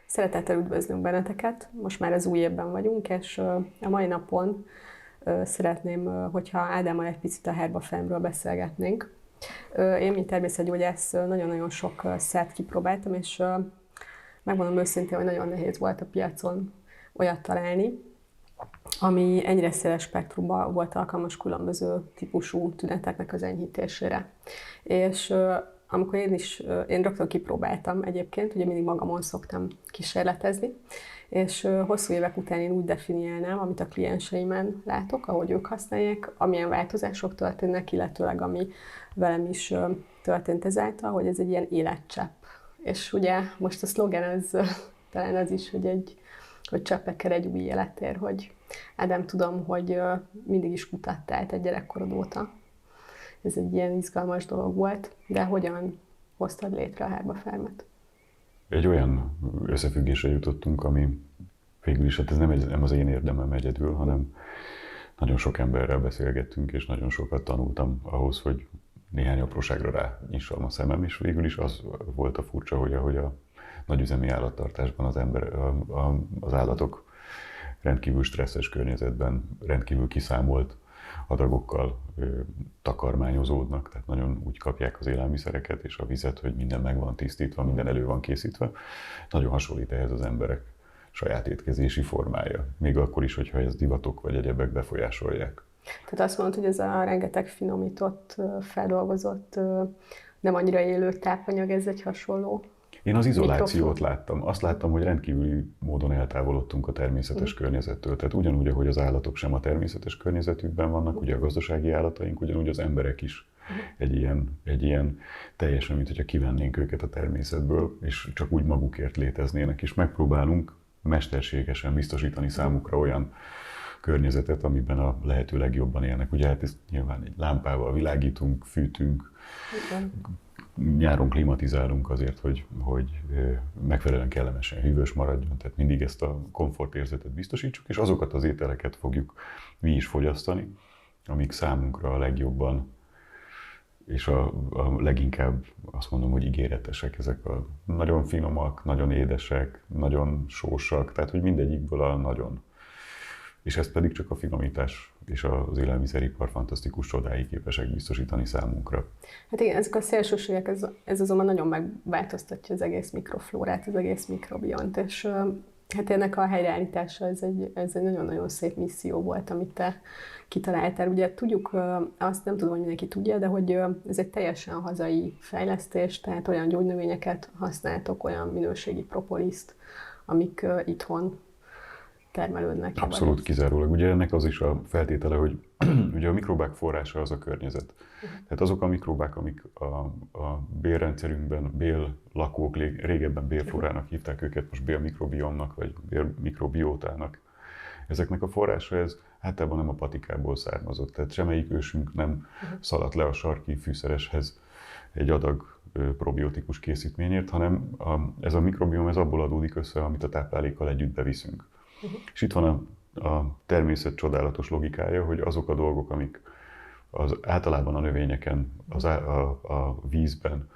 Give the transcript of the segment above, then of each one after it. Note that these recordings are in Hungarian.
Szeretettel üdvözlünk benneteket, most már az új évben vagyunk, és a mai napon szeretném, hogyha Ádámmal egy picit a herbafemről beszélgetnénk. Én, mint természetgyógyász, nagyon-nagyon sok szert kipróbáltam, és megmondom őszintén, hogy nagyon nehéz volt a piacon olyat találni, ami ennyire széles spektrumban volt alkalmas különböző típusú tüneteknek az enyhítésére. És amikor én rögtön kipróbáltam egyébként, ugye mindig magamon szoktam kísérletezni, és hosszú évek után én úgy definiálnám, amit a klienseimen látok, ahogy ők használják, amilyen változások történnek, illetőleg ami velem is történt ezáltal, hogy ez egy ilyen életcsepp. És ugye most a szlogen az talán az is, hogy cseppekkel egy új életér, hogy Ádám, tudom, hogy mindig is kutattál te gyerekkorod óta. Ez egy ilyen izgalmas dolog volt, de hogyan hoztad létre a herbafarmet? Egy olyan összefüggésre jutottunk, ami végül is, hát ez nem az én érdemem egyedül, hanem nagyon sok emberrel beszélgettünk, és nagyon sokat tanultam ahhoz, hogy néhány apróságra rányissam a szemem, és végül is az volt a furcsa, hogy ahogy a nagyüzemi állattartásban az állatok rendkívül stresszes környezetben, rendkívül kiszámolt adagokkal takarmányozódnak, tehát nagyon úgy kapják az élelmiszereket és a vizet, hogy minden meg van tisztítva, minden elő van készítve. Nagyon hasonlít ehhez az emberek saját étkezési formája, még akkor is, hogyha ez divatok vagy egyebek befolyásolják. Tehát azt mondod, hogy ez a rengeteg finomított, feldolgozott, nem annyira élő tápanyag, ez egy hasonló? Én az izolációt láttam. Azt láttam, hogy rendkívüli módon eltávolodtunk a természetes környezettől. Tehát ugyanúgy, ahogy az állatok sem a természetes környezetükben vannak, ugye a gazdasági állataink, ugyanúgy az emberek is egy ilyen teljesen, mint hogyha kivennénk őket a természetből, és csak úgy magukért léteznének, és megpróbálunk mesterségesen biztosítani számukra olyan környezetet, amiben a lehető legjobban élnek. Ugye hát ezt nyilván egy lámpával világítunk, fűtünk, nyáron klimatizálunk azért, hogy megfelelően kellemesen hűvös maradjon, tehát mindig ezt a komfortérzetet biztosítsuk, és azokat az ételeket fogjuk mi is fogyasztani, amik számunkra a legjobban és a leginkább azt mondom, hogy ígéretesek. Ezek a nagyon finomak, nagyon édesek, nagyon sósak, tehát hogy mindegyikből a nagyon. És ezt pedig csak a finomítás és az élelmiszeripar fantasztikus csodái képesek biztosítani számunkra. Hát igen, ezek a szélsőségek, ez azonban nagyon megváltoztatja az egész mikroflórát, az egész mikrobiont, és hát ennek a helyreállítása, ez egy nagyon-nagyon szép misszió volt, amit te kitaláltál. Ugye tudjuk, azt nem tudom, hogy mindenki tudja, de hogy ez egy teljesen hazai fejlesztés, tehát olyan gyógynövényeket használtok, olyan minőségi propoliszt, amik itthon termelődnek. Abszolút kizárólag. Ugye ennek az is a feltétele, hogy ugye a mikróbák forrása az a környezet. Tehát azok a mikróbák, amik a bélrendszerünkben, béllakók, régebben bélflórának hívták őket, most bélmikrobiomnak vagy bélmikrobiótának. Ezeknek a forrása ez általában nem a patikából származott. Tehát semmelyik ősünk nem szaladt le a sarki fűszereshez egy adag probiotikus készítményért, hanem ez a mikrobiom ez abból adódik össze, amit a táplálékkal együtt beviszünk. És itt van a természet csodálatos logikája, hogy azok a dolgok, amik általában a növényeken, a vízben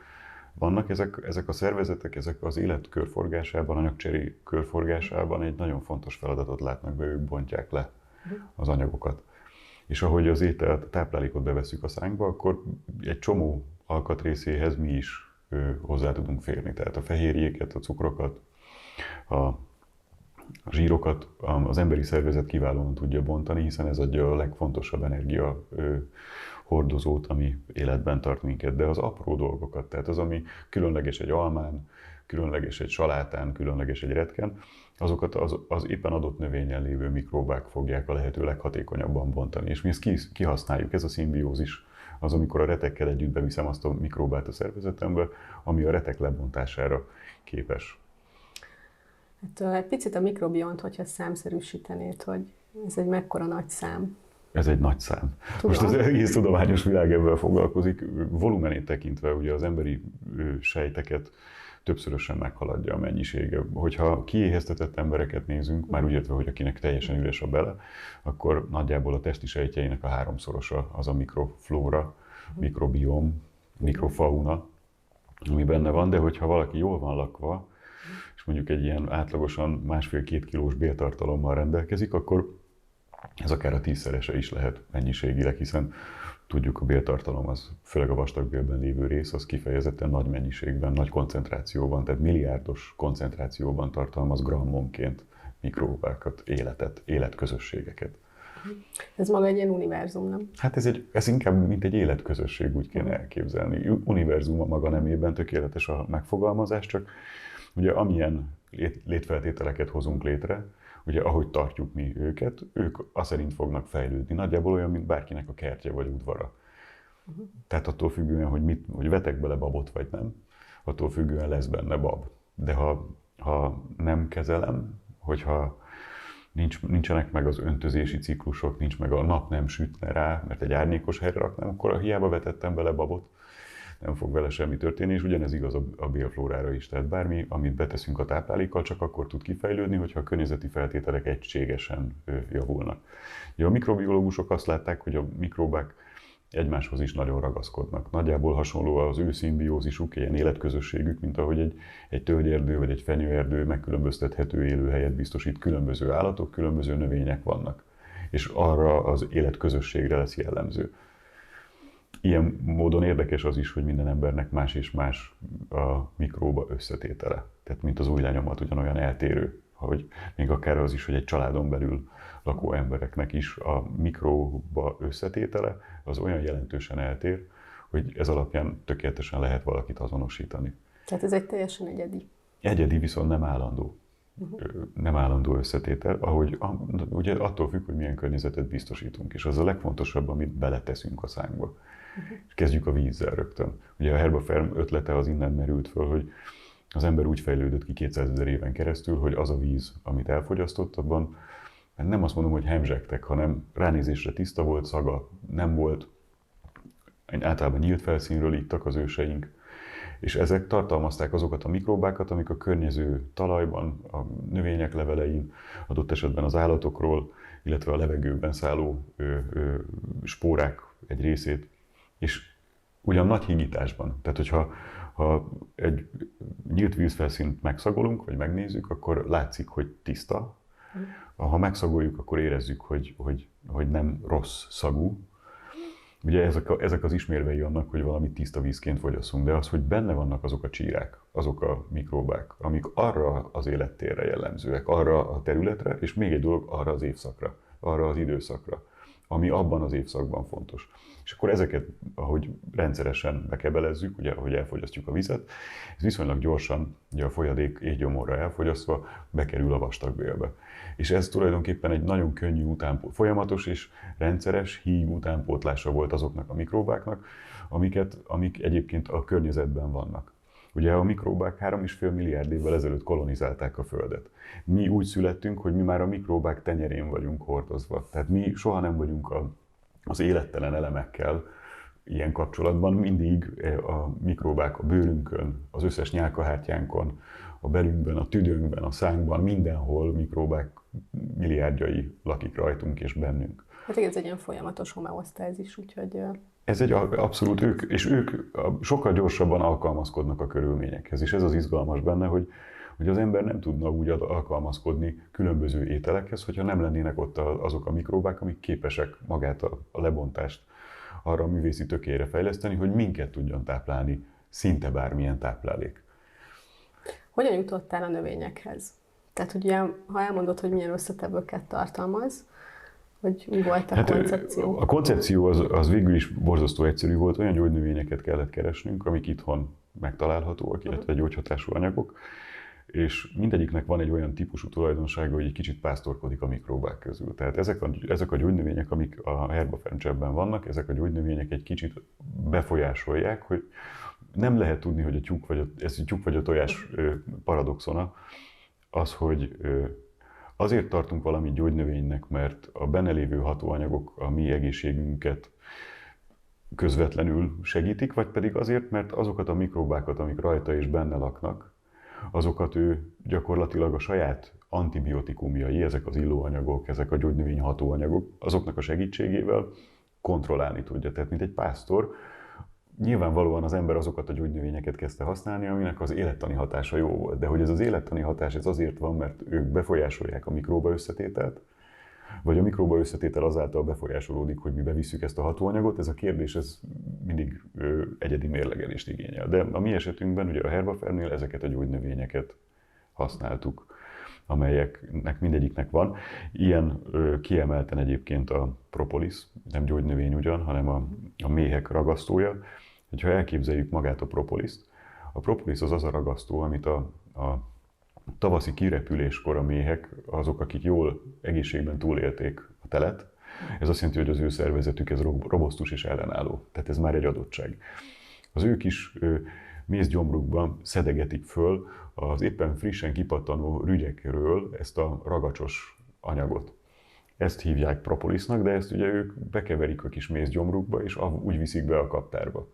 vannak, ezek a szervezetek, ezek az élet körforgásában, anyagcseré körforgásában egy nagyon fontos feladatot látnak be, ők bontják le az anyagokat. És ahogy az ételt, táplálékot bevesszük a szánkba, akkor egy csomó alkatrészéhez mi is hozzá tudunk férni. Tehát a fehérjéket, a cukrokat, a zsírokat az emberi szervezet kiválóan tudja bontani, hiszen ez adja a legfontosabb energia hordozót, ami életben tart minket. De az apró dolgokat, tehát az, ami különleges egy almán, különleges egy salátán, különleges egy retken, azokat az éppen adott növényen lévő mikróbák fogják a lehető leghatékonyabban bontani. És mi ezt kihasználjuk, ez a szimbiózis, az, amikor a retekkel együtt beviszem azt a mikróbát a szervezetembe, ami a retek lebontására képes. Hát egy picit a mikrobiont, hogyha számszerűsítenéd, hogy ez egy mekkora nagy szám. Ez egy nagy szám. Tudom. Most az egész tudományos világ ebben foglalkozik. Volumenét tekintve ugye az emberi sejteket többszörösen meghaladja a mennyisége. Hogyha kiéheztetett embereket nézünk, már úgy értve, hogy akinek teljesen üres a bele, akkor nagyjából a testi sejtjeinek a 3-szorosa az a mikroflóra, mikrobiom, mikrofauna, ami benne van, de hogyha valaki jól van lakva, és mondjuk egy ilyen átlagosan 1,5-2 kilós béltartalommal rendelkezik, akkor ez akár a 10-szerese is lehet mennyiségileg, hiszen tudjuk, a béltartalom az, főleg a vastagbélben lévő rész, az kifejezetten nagy mennyiségben, nagy koncentrációban, tehát milliárdos koncentrációban tartalmaz grammonként mikróbákat, életközösségeket. Ez maga egy ilyen univerzum, nem? Hát ez inkább mint egy életközösség, úgy kéne elképzelni. Univerzum a maga nemében tökéletes a megfogalmazás, csak ugye amilyen létfeltételeket hozunk létre, ugye ahogy tartjuk mi őket, ők azt szerint fognak fejlődni. Nagyjából olyan, mint bárkinek a kertje vagy udvara. Tehát attól függően, hogy vetek bele babot vagy nem, attól függően lesz benne bab. De ha nem kezelem, hogyha nincsenek meg az öntözési ciklusok, nincs meg a nap nem sütne rá, mert egy árnyékos helyre raknám, akkor hiába vetettem bele babot, nem fog vele semmi történni, és ugyanez igaz a bélflórára is. Tehát bármi, amit beteszünk a táplálékkal, csak akkor tud kifejlődni, hogyha a környezeti feltételek egységesen javulnak. Ugye a mikrobiológusok azt látták, hogy a mikróbák egymáshoz is nagyon ragaszkodnak. Nagyjából hasonló az ő szimbiózisuk, ilyen életközösségük, mint ahogy egy tölgyerdő vagy egy fenyőerdő megkülönböztethető élőhelyet biztosít, különböző állatok, különböző növények vannak. És arra az életközösségre lesz jellemző. Ilyen módon érdekes az is, hogy minden embernek más és más a mikróba összetétele. Tehát mint az ujjlenyomat ugyanolyan eltérő, hogy még akár az is, hogy egy családon belül lakó embereknek is a mikróba összetétele az olyan jelentősen eltér, hogy ez alapján tökéletesen lehet valakit azonosítani. Tehát ez egy teljesen egyedi. Egyedi, viszont nem állandó. Nem állandó összetétel, ugye attól függ, hogy milyen környezetet biztosítunk, és az a legfontosabb, amit beleteszünk a szánkba. És kezdjük a vízzel rögtön. Ugye a Herbaferm ötlete az innen merült föl, hogy az ember úgy fejlődött ki 200 000 éven keresztül, hogy az a víz, amit elfogyasztott, abban nem azt mondom, hogy hemzsegtek, hanem ránézésre tiszta volt, szaga nem volt, általában nyílt felszínről ittak az őseink, és ezek tartalmazták azokat a mikróbákat, amik a környező talajban, a növények levelein, adott esetben az állatokról, illetve a levegőben szálló spórák egy részét, és ugyan nagy hígításban. Tehát, hogyha egy nyílt vízfelszínt megszagolunk, vagy megnézzük, akkor látszik, hogy tiszta. Ha megszagoljuk, akkor érezzük, hogy nem rossz szagú. Ugye ezek az ismérvei annak, hogy valamit tiszta vízként fogyasszunk, de az, hogy benne vannak azok a csírák, azok a mikróbák, amik arra az élettérre jellemzőek, arra a területre, és még egy dolog, arra az évszakra, arra az időszakra, ami abban az évszakban fontos. És akkor ezeket, ahogy rendszeresen bekebelezzük, ugye, ahogy elfogyasztjuk a vizet, ez viszonylag gyorsan, ugye a folyadék éhgyomorra elfogyasztva bekerül a vastagbélbe. És ez tulajdonképpen egy nagyon könnyű folyamatos és rendszeres híg utánpótlása volt azoknak a mikróbáknak, amik egyébként a környezetben vannak. Ugye a mikróbák 3,5 milliárd évvel ezelőtt kolonizálták a Földet. Mi úgy születtünk, hogy mi már a mikróbák tenyerén vagyunk hordozva. Tehát mi soha nem vagyunk az élettelen elemekkel ilyen kapcsolatban. Mindig a mikróbák a bőrünkön, az összes nyálkahártyánkon, a belünkben, a tüdőnkben, a szánkban, mindenhol mikróbák milliárdjai lakik rajtunk és bennünk. Hát igen, ez egy ilyen folyamatos homeosztázis, úgyhogy... Ez egy abszolút ők sokkal gyorsabban alkalmazkodnak a körülményekhez, és ez az izgalmas benne, hogy az ember nem tudna úgy alkalmazkodni különböző ételekhez, hogyha nem lennének ott azok a mikróbák, amik képesek magát a lebontást arra a művészi tökére fejleszteni, hogy minket tudjon táplálni szinte bármilyen táplálék. Hogyan jutottál a növényekhez? Tehát ugye, ha elmondod, hogy milyen összetevőket tartalmaz, hogy mi volt a koncepció? A koncepció az végül is borzasztó egyszerű volt, olyan gyógynövényeket kellett keresnünk, amik itthon megtalálhatóak, illetve gyógyhatású anyagok, és mindegyiknek van egy olyan típusú tulajdonsága, hogy egy kicsit pásztorkodik a mikróbák közül. Tehát ezek a gyógynövények, amik a Herbaferm cseppben vannak, ezek a gyógynövények egy kicsit befolyásolják, hogy nem lehet tudni, hogy ez a tyúk vagy a tojás paradoxona, az, hogy azért tartunk valami gyógynövénynek, mert a benne lévő hatóanyagok a mi egészségünket közvetlenül segítik, vagy pedig azért, mert azokat a mikróbákat, amik rajta és benne laknak, azokat ő gyakorlatilag a saját antibiotikumjai, ezek az illóanyagok, ezek a gyógynövény hatóanyagok, azoknak a segítségével kontrollálni tudja. Tehát mint egy pásztor, nyilvánvalóan az ember azokat a gyógynövényeket kezdte használni, aminek az élettani hatása jó volt. De hogy ez az élettani hatás ez azért van, mert ők befolyásolják a mikróba összetételt, vagy a mikróba összetétel azáltal befolyásolódik, hogy mi bevisszük ezt a hatóanyagot, ez a kérdés ez mindig egyedi mérlegelést igényel. De a mi esetünkben, ugye a Herbafermnél ezeket a gyógynövényeket használtuk, amelyeknek mindegyiknek van. Ilyen kiemelten egyébként a propolis, nem gyógynövény ugyan, hanem a méhek ragasztója. Ha elképzeljük magát a propolis az a ragasztó, amit a tavaszi kirepüléskor a méhek, azok, akik jól egészségben túlélték a telet, ez azt jelenti, hogy az ő szervezetük ez robosztus és ellenálló. Tehát ez már egy adottság. Az ő kis mézgyomrukban szedegetik föl az éppen frissen kipattanó rügyekről ezt a ragacsos anyagot. Ezt hívják propolisnak, de ezt ugye ők bekeverik a kis mézgyomrukba, és úgy viszik be a kaptárba.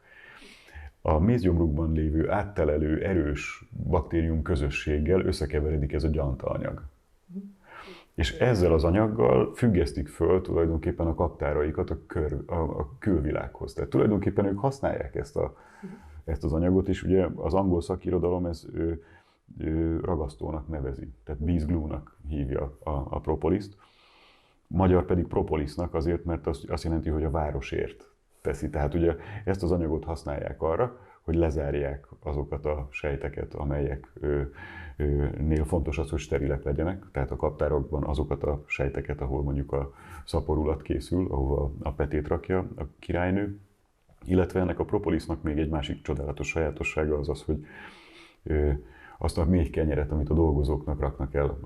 A mézgyomrukban lévő áttelelő, erős baktérium közösséggel összekeveredik ez a gyantaanyag. És ezzel az anyaggal függesztik föl tulajdonképpen a kaptáraikat a külvilághoz. Tehát tulajdonképpen ők használják ezt az anyagot, és ugye az angol szakirodalom ez ragasztónak nevezi, tehát bees glue-nak hívja a propoliszt. Magyar pedig propolisnak azért, mert azt jelenti, hogy a városért teszi. Tehát ugye ezt az anyagot használják arra, hogy lezárják azokat a sejteket, amelyeknél fontos az, hogy sterilek legyenek. Tehát a kaptárokban azokat a sejteket, ahol mondjuk a szaporulat készül, ahova a petét rakja a királynő. Illetve ennek a propolisnak még egy másik csodálatos sajátossága az az, hogy azt a méhkenyeret, amit a dolgozóknak raknak el,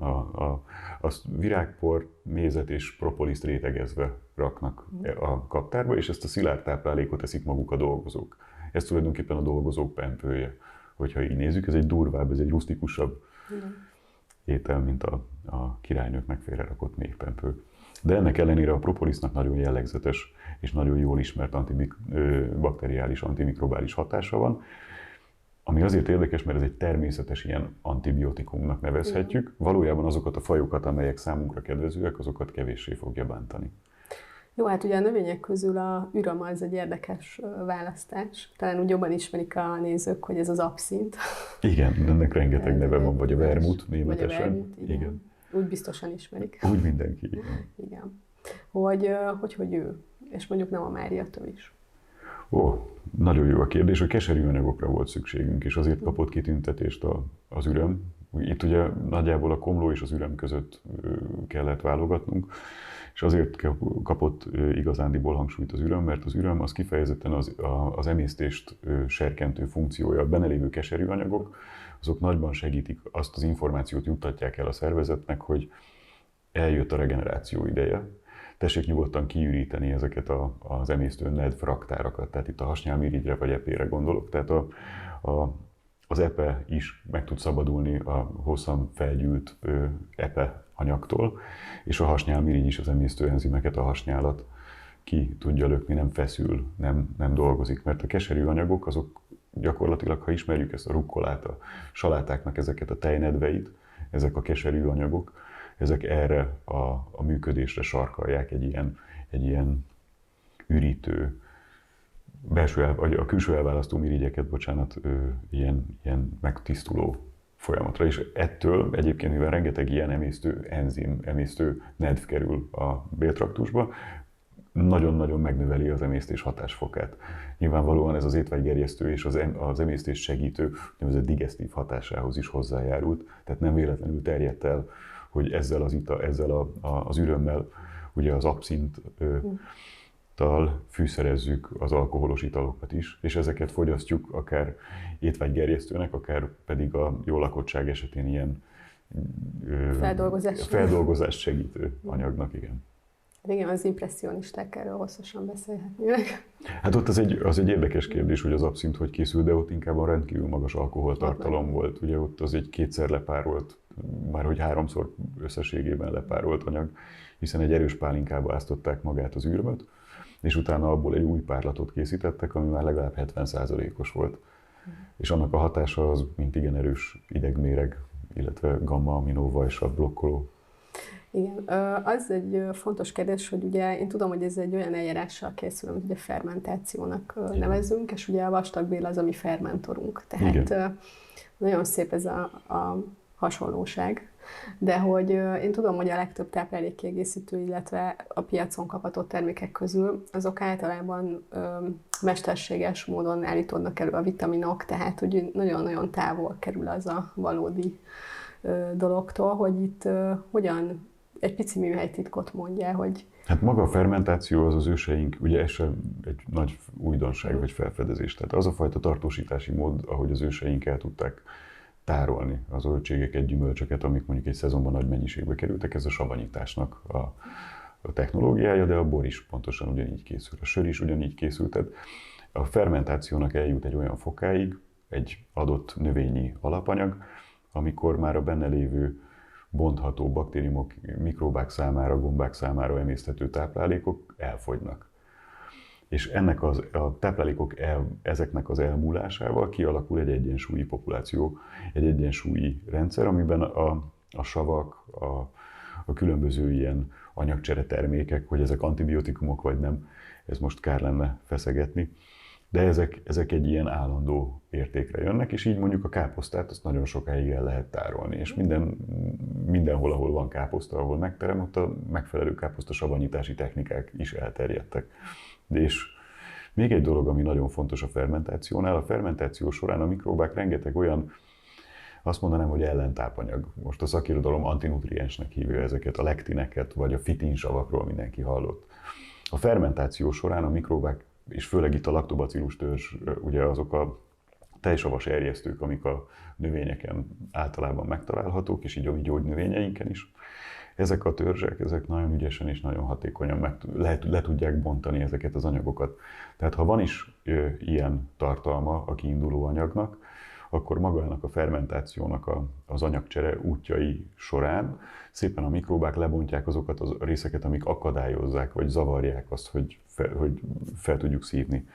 azt virágpor, mézet és propoliszt rétegezve raknak a kaptárba, és ezt a szilárd táplálékot eszik maguk a dolgozók. Ez tulajdonképpen a dolgozók pempője. Hogyha így nézzük, ez egy durvább, ez egy rusztikusabb étel, mint a királynőknek félrerakott méhpempő. De ennek ellenére a propolisnak nagyon jellegzetes és nagyon jól ismert bakteriális, antimikrobális hatása van, ami azért érdekes, mert ez egy természetes ilyen antibiotikumnak nevezhetjük. Valójában azokat a fajokat, amelyek számunkra kedvezőek, azokat kevéssé fogja bántani. Jó, hát ugye a növények közül a üröm az egy érdekes választás. Talán úgy jobban ismerik a nézők, hogy ez az abszint. Igen, ennek rengeteg neve van, vagy a vermut németesen. Vagy a vermut, igen. Úgy biztosan ismerik. Úgy mindenki. Igen. Hogy ő, és mondjuk nem a Mária töv is. Nagyon jó a kérdés. A keserű anyagokra volt szükségünk, és azért kapott kitüntetést az üröm. Itt ugye nagyjából a komló és az üröm között kellett válogatnunk, és azért kapott igazándiból hangsúlyt az üröm, mert az üröm az kifejezetten az emésztést serkentő funkciója. A benne lévő keserű anyagok, azok nagyban segítik, azt az információt juttatják el a szervezetnek, hogy eljött a regeneráció ideje. Tessék nyugodtan kiüríteni ezeket az emésztő nedv raktárakat, tehát itt a hasnyálmirigyre vagy epére gondolok. Tehát az epe is meg tud szabadulni a hosszan felgyűlt epe anyagtól, és a hasnyálmirigy is az emésztő enzimeket, a hasnyálat ki tudja lökni, nem feszül, nem dolgozik. Mert a keserű anyagok azok gyakorlatilag, ha ismerjük ezt a rukkolát, a salátáknak ezeket a tejnedveit, ezek a keserű anyagok, ezek erre a működésre sarkalják egy ilyen ürítő, a külső elválasztó mirigyeket, ilyen megtisztuló folyamatra. És ettől egyébként, mivel rengeteg ilyen emésztő nedv kerül a béltraktusba, nagyon-nagyon megnöveli az emésztés hatásfokát. Nyilvánvalóan ez az étvágygerjesztő és az emésztés segítő, úgynevezett digesztív hatásához is hozzájárult, tehát nem véletlenül terjedt el, hogy ezzel az ürömmel, ugye az abszinttal fűszerezzük az alkoholos italokat is, és ezeket fogyasztjuk akár étvágygerjesztőnek, akár pedig a jó lakottság esetén ilyen feldolgozást segítő anyagnak, igen. Igen, az impresszionisták erről hosszasan beszélhetnének. Hát ott az egy érdekes kérdés, hogy az abszint hogy készül, de ott inkább a rendkívül magas alkoholtartalom volt. Ugye ott az egy kétszer lepárolt, már hogy 3-szor összességében lepárolt anyag, hiszen egy erős pálinkába áztatták magát az űrmöt, és utána abból egy új párlatot készítettek, ami már legalább 70%-os volt. És annak a hatása az mint igen erős idegméreg, illetve gamma-aminóvajsav blokkoló. Igen, az egy fontos kérdés, hogy ugye én tudom, hogy ez egy olyan eljárással készül, amit ugye fermentációnak nevezünk, és ugye a vastagbél az a mi fermentorunk. Tehát nagyon szép ez a hasonlóság. De hogy én tudom, hogy a legtöbb táplálékkiegészítő, illetve a piacon kapható termékek közül azok általában mesterséges módon állítódnak elő a vitaminok, tehát hogy nagyon-nagyon távol kerül az a valódi dologtól, hogy itt hogyan egy pici műhelytitkot mondja, hogy... Hát maga a fermentáció az őseink, ugye ez sem egy nagy újdonság vagy felfedezés. Tehát az a fajta tartósítási mód, ahogy az őseink el tudták tárolni az zöldségeket, gyümölcsöket, amik mondjuk egy szezonban nagy mennyiségbe kerültek, ez a savanyításnak a technológiája, de a bor is pontosan ugyanígy készül, a sör is ugyanígy készült. Tehát a fermentációnak eljut egy olyan fokáig, egy adott növényi alapanyag, amikor már a benne lévő bontható baktériumok, mikróbák számára, gombák számára emészthető táplálékok elfogynak. És ennek a táplálékok ezeknek az elmúlásával kialakul egy egyensúlyi populáció, egy egyensúlyi rendszer, amiben a savak, a különböző ilyen anyagcsere termékek, hogy ezek antibiotikumok vagy nem, ez most kár lenne feszegetni, de ezek egy ilyen állandó értékre jönnek, és így mondjuk a káposztát azt nagyon sokáig el lehet tárolni, és mindenhol, ahol van káposzta, ahol megterem, ott a megfelelő káposzta savanyítási technikák is elterjedtek. És még egy dolog, ami nagyon fontos a fermentációnál, a fermentáció során a mikróbák rengeteg olyan, azt mondanám, hogy ellentápanyag. Most a szakirodalom antinutriensnek hívja ezeket, a lektineket, vagy a fitinsavakról mindenki hallott. A fermentáció során a mikróbák, és főleg itt a Lactobacillus törzs, ugye azok a tejsavas erjesztők, amik a növényeken általában megtalálhatók, és így a mi gyógynövényeinken is. Ezek a törzsek, ezek nagyon ügyesen és nagyon hatékonyan le tudják bontani ezeket az anyagokat. Tehát ha van is ilyen tartalma a kiinduló anyagnak, akkor magának a fermentációnak az anyagcsere útjai során szépen a mikróbák lebontják azokat a részeket, amik akadályozzák vagy zavarják azt, hogy fel tudjuk szívni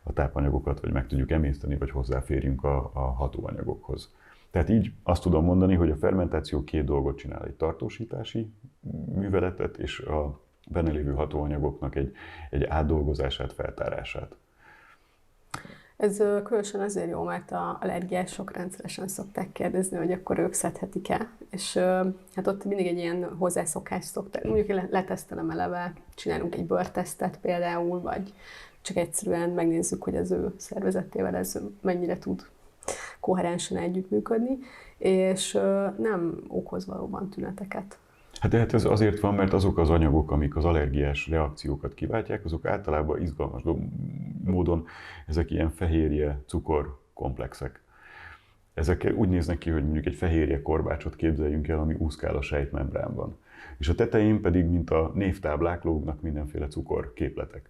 a tápanyagokat, vagy meg tudjuk emészteni, vagy hozzáférjünk a hatóanyagokhoz. Tehát így azt tudom mondani, hogy a fermentáció két dolgot csinál, egy tartósítási műveletet, és a benne lévő hatóanyagoknak egy átdolgozását, feltárását. Ez különösen azért jó, mert az allergiások rendszeresen szokták kérdezni, hogy akkor ők szedhetik-e, és hát ott mindig egy ilyen hozzászokás szokták, mondjuk letesztelem eleve, csinálunk egy bőrtesztet például, vagy csak egyszerűen megnézzük, hogy az ő szervezetével ez mennyire tud koherensen együttműködni, és nem okoz valóban tüneteket. Hát ez azért van, mert azok az anyagok, amik az allergiás reakciókat kiváltják, azok általában izgalmas módon ezek ilyen fehérje-cukor komplexek. Ezek úgy néznek ki, hogy mondjuk egy fehérje korbácsot képzeljünk el, ami úszkál a sejtmembránban. És a tetején pedig, mint a névtáblák, lógnak mindenféle cukorképletek.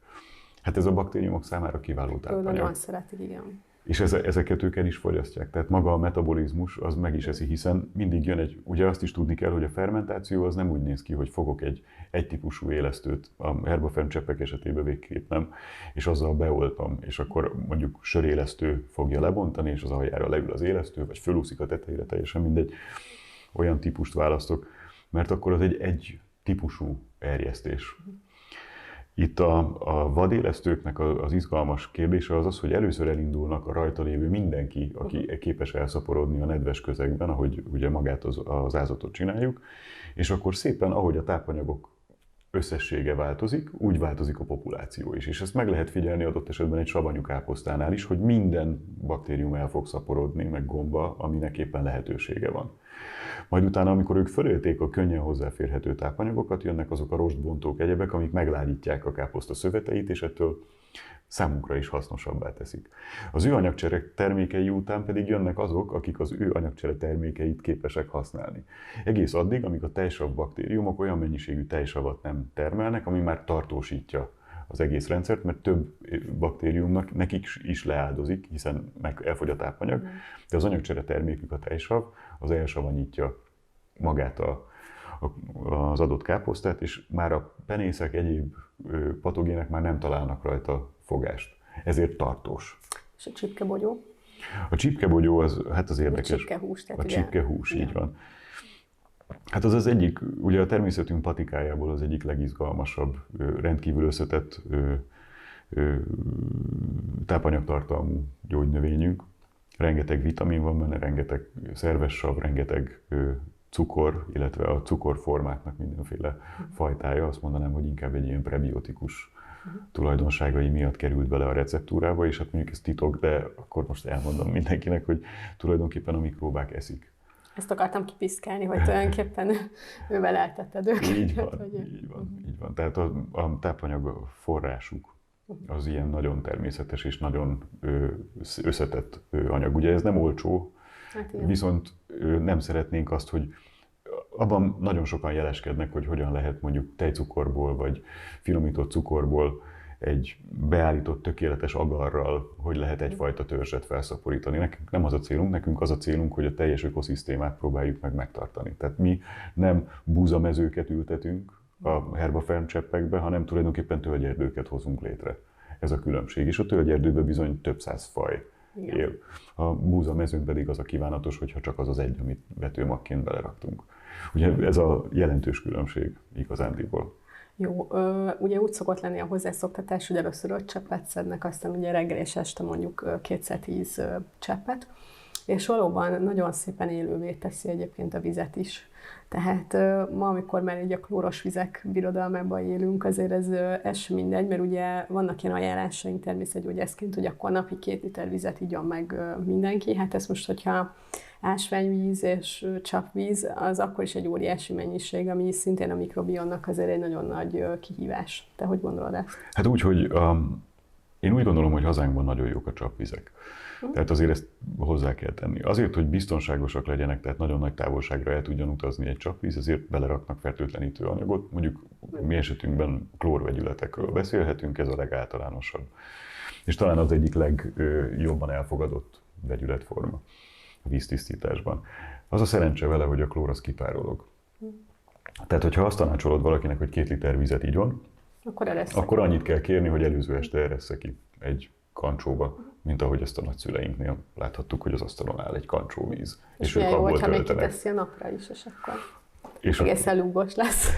Hát ez a baktériumok számára kiváló tápanyag. Nagyon szeretik, igen. És ezeket ők el is fogyasztják. Tehát maga a metabolizmus az meg is eszi, hiszen mindig jön ugye azt is tudni kell, hogy a fermentáció az nem úgy néz ki, hogy fogok egy típusú élesztőt, a herbafemcseppek esetében végképp nem, és azzal beoltom, és akkor mondjuk sörélesztő fogja lebontani, és az aljára leül az élesztő, vagy fölúszik a tetejére, teljesen mindegy, olyan típust választok, mert akkor az egy típusú erjesztés. Itt a vadélesztőknek az izgalmas kérdése az, hogy először elindulnak a rajta lévő mindenki, aki képes elszaporodni a nedves közegben, ahogy ugye magát az ázatot csináljuk, és akkor szépen, ahogy a tápanyagok összessége változik, úgy változik a populáció is. És ezt meg lehet figyelni adott esetben egy savanyú káposztánál is, hogy minden baktérium el fog szaporodni, meg gomba, aminek éppen lehetősége van. Majd utána, amikor ők fölölték a könnyen hozzáférhető tápanyagokat, jönnek azok a rostbontók, egyebek, amik meglágyítják a káposzta szöveteit, és ettől számunkra is hasznosabbá teszik. Az ő anyagcsere termékei után pedig jönnek azok, akik az ő anyagcsere termékeit képesek használni. Egész addig, amíg a tejsav baktériumok olyan mennyiségű tejsavat nem termelnek, ami már tartósítja az egész rendszert, mert több baktériumnak nekik is leáldozik, hiszen elfogy a tápanyag, de az anyagcsere termékük a tejsav, az elsavanyítja magát az adott káposztát, és már a penészek, egyéb patogének már nem találnak rajta fogást. Ezért tartós. És a csipkebogyó? A csipkebogyó az érdekes. A csipkehús. A csipkehús, így van. Hát az egyik, ugye a természetünk patikájából az egyik legizgalmasabb, rendkívül összetett tápanyagtartalmú gyógynövényünk. Rengeteg vitamin van benne, rengeteg szerves sav, rengeteg cukor, illetve a cukorformáknak mindenféle fajtája. Azt mondanám, hogy inkább egy ilyen prebiotikus tulajdonságai miatt került bele a receptúrába, és hát mondjuk ez titok, de akkor most elmondom mindenkinek, hogy tulajdonképpen a mikróbák eszik. Ezt akartam kipiszkálni, hogy tulajdonképpen ővel eltetted őket. Így van, így van, így van. Tehát a tápanyag forrásuk az ilyen nagyon természetes és nagyon összetett anyag. Ugye ez nem olcsó, hát viszont nem szeretnénk azt, hogy abban nagyon sokan jeleskednek, hogy hogyan lehet mondjuk tejcukorból vagy finomított cukorból egy beállított tökéletes agarral, hogy lehet egyfajta törzset felszaporítani. Nekünk nem az a célunk, nekünk az a célunk, hogy a teljes ökoszisztémát próbáljuk meg megtartani. Tehát mi nem búzamezőket ültetünk a herbaferm cseppekbe, hanem tulajdonképpen tölgyerdőket hozunk létre. Ez a különbség. És a tölgyerdőben bizony több száz faj él. A búzamezőn pedig az a kívánatos, hogyha csak az az egy, amit vetőmagként beleraktunk. Ugye ez a jelentős különbség igazándiból. Jó, ugye úgy szokott lenni a hozzászoktatás, hogy először 5 cseppet szednek, aztán ugye reggel és este mondjuk 2x10 cseppet, és valóban nagyon szépen élővé teszi egyébként a vizet is. Tehát ma, amikor már így a klóros vizek birodalmában élünk, azért ez sem mindegy, mert ugye vannak ilyen ajánlásaink természetgyógyászként, hogy akkor napi 2 liter vizet igyon meg mindenki. Hát ez most, hogyha ásványvíz és csapvíz, az akkor is egy óriási mennyiség, ami szintén a mikrobionnak azért egy nagyon nagy kihívás. Te hogy gondolod ezt? Hát úgy, hogy én úgy gondolom, hogy hazánkban nagyon jók a csapvizek. Tehát azért ezt hozzá kell tenni. Azért, hogy biztonságosak legyenek, tehát nagyon nagy távolságra el tudjon utazni egy csapvíz, ezért beleraknak fertőtlenítő anyagot. Mondjuk mi esetünkben klórvegyületekről beszélhetünk, ez a legáltalánosabb. És talán az egyik legjobban elfogadott vegyületforma a víztisztításban. Az a szerencse vele, hogy a klór az kipárolog. Tehát, hogyha azt tanácsolod valakinek, hogy 2 liter vizet igyon, akkor annyit kell kérni, hogy előző este eressze ki egy kancsóba, mint ahogy ezt a nagyszüleinknél láthattuk, hogy az asztalon áll egy kancsóvíz. És milyen jó, hogyha még kiteszi a napra is, és akkor egészen lúgos lesz.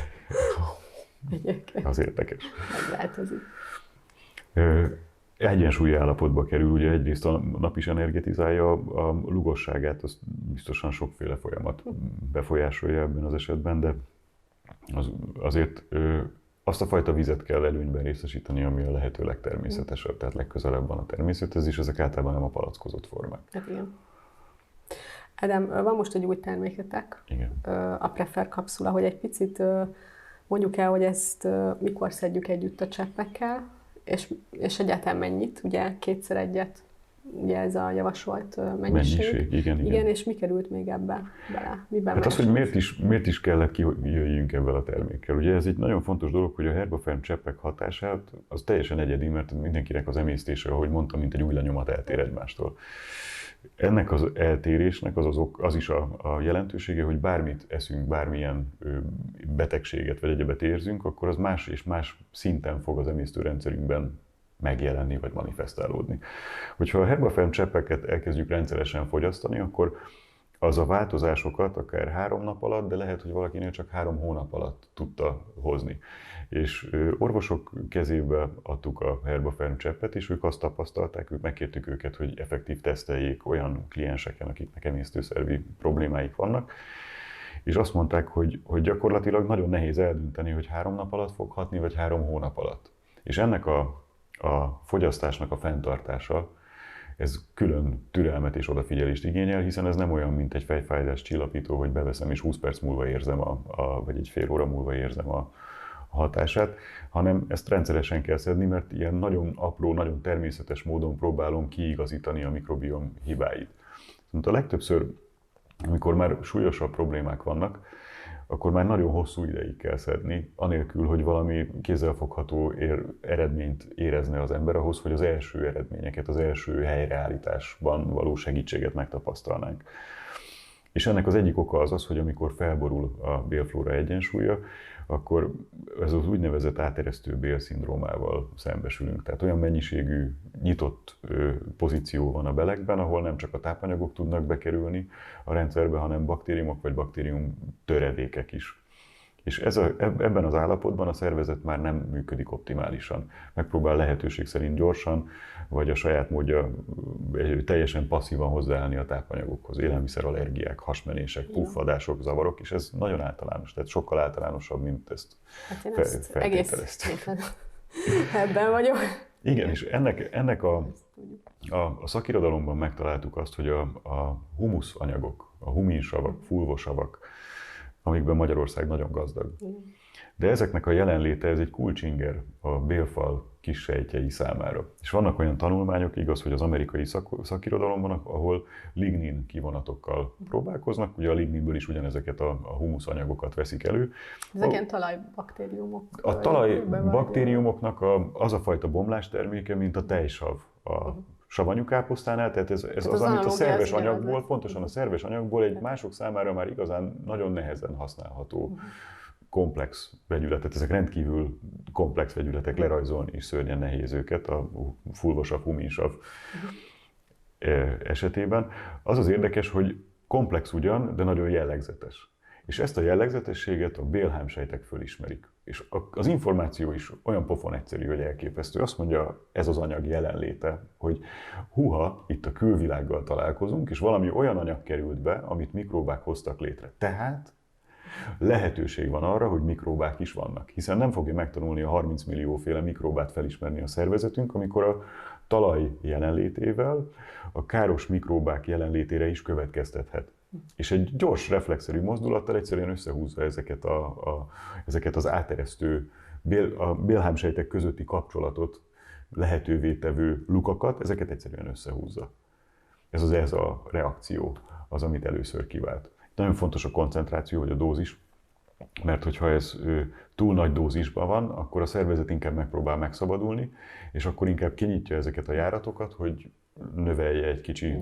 Az érdekes. Megváltozik. Egyensúlyi állapotba kerül, ugye egyrészt a nap is energetizálja a lugosságát, azt biztosan sokféle folyamat befolyásolja ebben az esetben, de azért azt a fajta vizet kell előnyben részesíteni, ami a lehető legtermészetesebb, tehát legközelebb van a természethez, és ezek általában nem a palackozott formák. Hát igen. Ádám, van most egy új terméketek, igen. A Prefer kapszula, hogy egy picit mondjuk el, hogy ezt mikor szedjük együtt a cseppekkel, és egyáltalán mennyit, ugye 2x1, ugye ez a javasolt mennyiség. Igen, és mi került még ebbe bele? Miben hát az, hogy miért is kellett kijöjjünk ebben a termékkel. Ugye ez egy nagyon fontos dolog, hogy a herbaferm cseppek hatását az teljesen egyedi, mert mindenkinek az emésztése, ahogy mondtam, mint egy új lenyomat eltér egymástól. Ennek az eltérésnek az is a jelentősége, hogy bármit eszünk, bármilyen betegséget vagy egyebet érzünk, akkor az más és más szinten fog az emésztőrendszerünkben megjelenni vagy manifestálódni. Hogyha a herbaferm cseppeket elkezdjük rendszeresen fogyasztani, akkor az a változásokat akár 3 nap alatt, de lehet, hogy valakinél csak 3 hónap alatt tudta hozni. És orvosok kezébe adtuk a herbaferm cseppet, és ők azt tapasztalták, megkértük őket, hogy effektív teszteljék olyan klienseken, akiknek emésztőszervi problémáik vannak, és azt mondták, hogy gyakorlatilag nagyon nehéz eldönteni, hogy 3 nap alatt fog hatni, vagy 3 hónap alatt. És ennek a fogyasztásnak a fenntartása, ez külön türelmet és odafigyelést igényel, hiszen ez nem olyan, mint egy fejfájdás csillapító, hogy beveszem és 20 perc múlva érzem, vagy egy fél óra múlva érzem a hatását, hanem ezt rendszeresen kell szedni, mert ilyen nagyon apró, nagyon természetes módon próbálom kiigazítani a mikrobiom hibáit. Szóval a legtöbbször, amikor már súlyosabb problémák vannak, akkor már nagyon hosszú ideig kell szedni, anélkül, hogy valami kézzelfogható eredményt érezne az ember ahhoz, hogy az első eredményeket, az első helyreállításban való segítséget megtapasztalnánk. És ennek az egyik oka az, hogy amikor felborul a bélflóra egyensúlya, akkor ez az úgynevezett áteresztő bélszindrómával szembesülünk. Tehát olyan mennyiségű nyitott pozíció van a belekben, ahol nem csak a tápanyagok tudnak bekerülni a rendszerbe, hanem baktériumok vagy baktérium töredékek is. És ebben az állapotban a szervezet már nem működik optimálisan. Megpróbál lehetőség szerint gyorsan, vagy a saját módja teljesen passzívan hozzáállni a tápanyagokhoz. Élelmiszerallergiák, hasmenések, puffadások, zavarok, és ez nagyon általános, tehát sokkal általánosabb, mint ezt feltételeztük. Ebben vagyok. Igen, és ennek a szakirodalomban megtaláltuk azt, hogy a humuszanyagok, a huminsavak, fulvosavak, amikben Magyarország nagyon gazdag. De ezeknek a jelenléte, ez egy kulcsinger a bélfal kissejtjei számára. És vannak olyan tanulmányok, igaz, hogy az amerikai szakirodalomban, ahol lignin kivonatokkal próbálkoznak, ugye a ligninből is ugyanezeket a humuszanyagokat veszik elő. Ezek ilyen talajbaktériumok. A talajbaktériumoknak az a fajta bomlásterméke, mint a tejsav a savanyú káposztánál, tehát ez az, amit a szerves anyagból, pontosan a szerves anyagból egy mások számára már igazán nagyon nehezen használható komplex vegyületet. Ezek rendkívül komplex vegyületek, lerajzolni is szörnyen nehéz őket, a fulvosav, huminsav esetében. Az az érdekes, hogy komplex ugyan, de nagyon jellegzetes. És ezt a jellegzetességet a bélhámsejtek fölismerik. És az információ is olyan pofon egyszerű, hogy elképesztő. Azt mondja ez az anyag jelenléte, hogy húha, itt a külvilággal találkozunk, és valami olyan anyag került be, amit mikróbák hoztak létre. Tehát lehetőség van arra, hogy mikróbák is vannak. Hiszen nem fogja megtanulni a 30 millióféle mikróbát felismerni a szervezetünk, amikor a talaj jelenlétével a káros mikróbák jelenlétére is következtethet. És egy gyors, reflexzerű mozdulattal egyszerűen összehúzza ezeket az áteresztő a bélhámsejtek közötti kapcsolatot lehetővé tevő lukakat, ezeket egyszerűen összehúzza. Ez a reakció az, amit először kivált. Nagyon fontos a koncentráció, vagy a dózis, mert hogyha ez túl nagy dózisban van, akkor a szervezet inkább megpróbál megszabadulni, és akkor inkább kinyitja ezeket a járatokat, hogy növelje egy kicsi,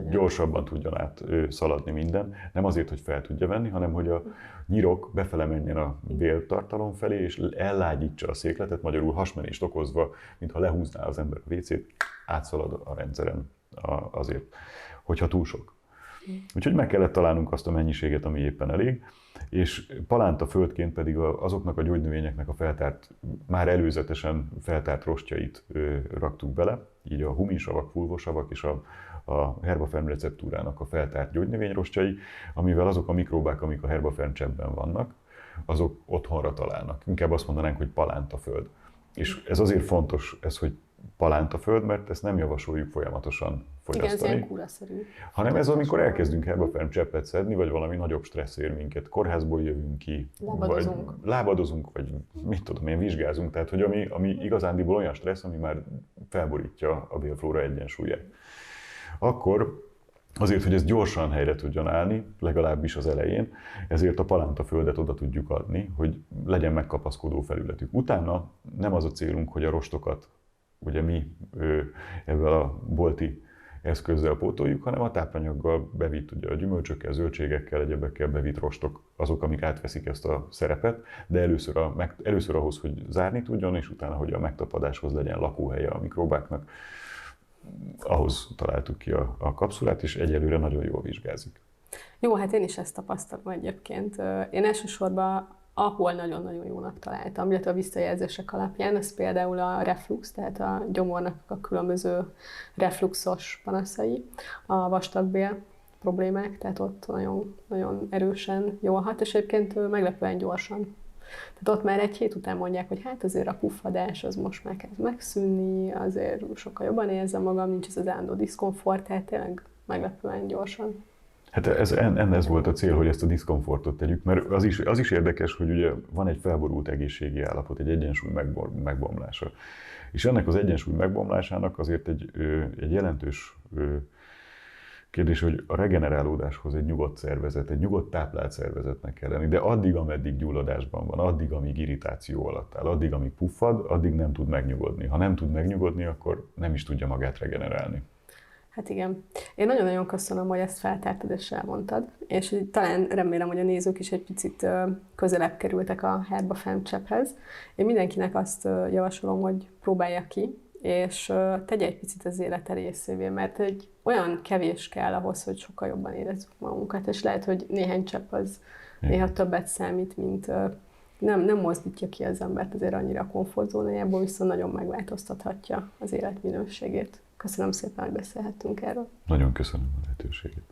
gyorsabban tudjon át szaladni minden. Nem azért, hogy fel tudja venni, hanem hogy a nyirok befele menjen a béltartalom felé, és ellágyítsa a székletet, magyarul hasmenést okozva, mintha lehúzná az ember a WC-t, átszalad a rendszeren azért, hogyha túl sok. Úgyhogy meg kellett találnunk azt a mennyiséget, ami éppen elég, és palántaföldként pedig azoknak a gyógynövényeknek a már előzetesen feltárt rostjait raktuk bele, így a huminsavak, fulvosavak és a herbafern receptúrának a feltárt gyógynövényrostjai, amivel azok a mikróbák, amik a herbafern cseppben vannak, azok otthonra találnak. Inkább azt mondanánk, hogy palántaföld. És ez azért fontos, hogy palántaföld, mert ezt nem javasoljuk folyamatosan fogyasztani. Igen, ez ilyen kúraszerű. Hanem ez, amikor elkezdünk herbafern cseppet szedni, vagy valami nagyobb stressz ér minket, kórházból jövünk ki, lábadozunk, vagy mit tudom én, vizsgázunk. Tehát, hogy ami igazándiból olyan stressz, ami már felborítja a bélflóra egyensúlyát. Akkor azért, hogy ez gyorsan helyre tudjon állni, legalábbis az elején, ezért a palántaföldet oda tudjuk adni, hogy legyen megkapaszkodó felületük. Utána nem az a célunk, hogy a rostokat ugye mi ezzel a bolti eszközzel pótoljuk, hanem a tápanyaggal bevitt, ugye a gyümölcsökkel, zöldségekkel, egyebekkel bevitt rostok azok, amik átveszik ezt a szerepet, de először ahhoz, hogy zárni tudjon, és utána, hogy a megtapadáshoz legyen lakóhelye a mikróbáknak, ahhoz találtuk ki a kapszulát, és egyelőre nagyon jól vizsgázik. Jó, hát én is ezt tapasztalom egyébként. Én elsősorban ahol nagyon-nagyon jónak találtam, illetve a visszajelzések alapján, ez például a reflux, tehát a gyomornak a különböző refluxos panaszai, a vastagbél problémák, tehát ott nagyon, nagyon erősen jól hat, és egyébként meglepően gyorsan. Tehát ott már egy hét után mondják, hogy hát azért a puffadás az most már kezd megszűnni, azért sokkal jobban érzem magam, nincs ez az állandó diszkomfort, tehát tényleg meglepően gyorsan. Hát ez volt a cél, hogy ezt a diszkomfortot tegyük, mert az is érdekes, hogy ugye van egy felborult egészségi állapot, egy egyensúly megbomlása. És ennek az egyensúly megbomlásának azért egy jelentős kérdés, hogy a regenerálódáshoz egy nyugodt szervezet, egy nyugodt táplált szervezetnek kell lenni, de addig, ameddig gyulladásban van, addig, amíg irritáció alatt áll, addig, amíg puffad, addig nem tud megnyugodni. Ha nem tud megnyugodni, akkor nem is tudja magát regenerálni. Hát igen. Én nagyon-nagyon köszönöm, hogy ezt feltártad és elmondtad, és hogy talán remélem, hogy a nézők is egy picit közelebb kerültek a Herba Femcsepphez. Én mindenkinek azt javasolom, hogy próbálja ki, és tegye egy picit az élete részévé, mert egy olyan kevés kell ahhoz, hogy sokkal jobban érezzük magunkat, és lehet, hogy néhány csepp az néha többet számít, mint nem mozdítja ki az embert azért annyira a komfortzónájából, viszont nagyon megváltoztathatja az életminőségét. Köszönöm szépen, hogy beszélhettünk erről. Nagyon köszönöm a lehetőséget.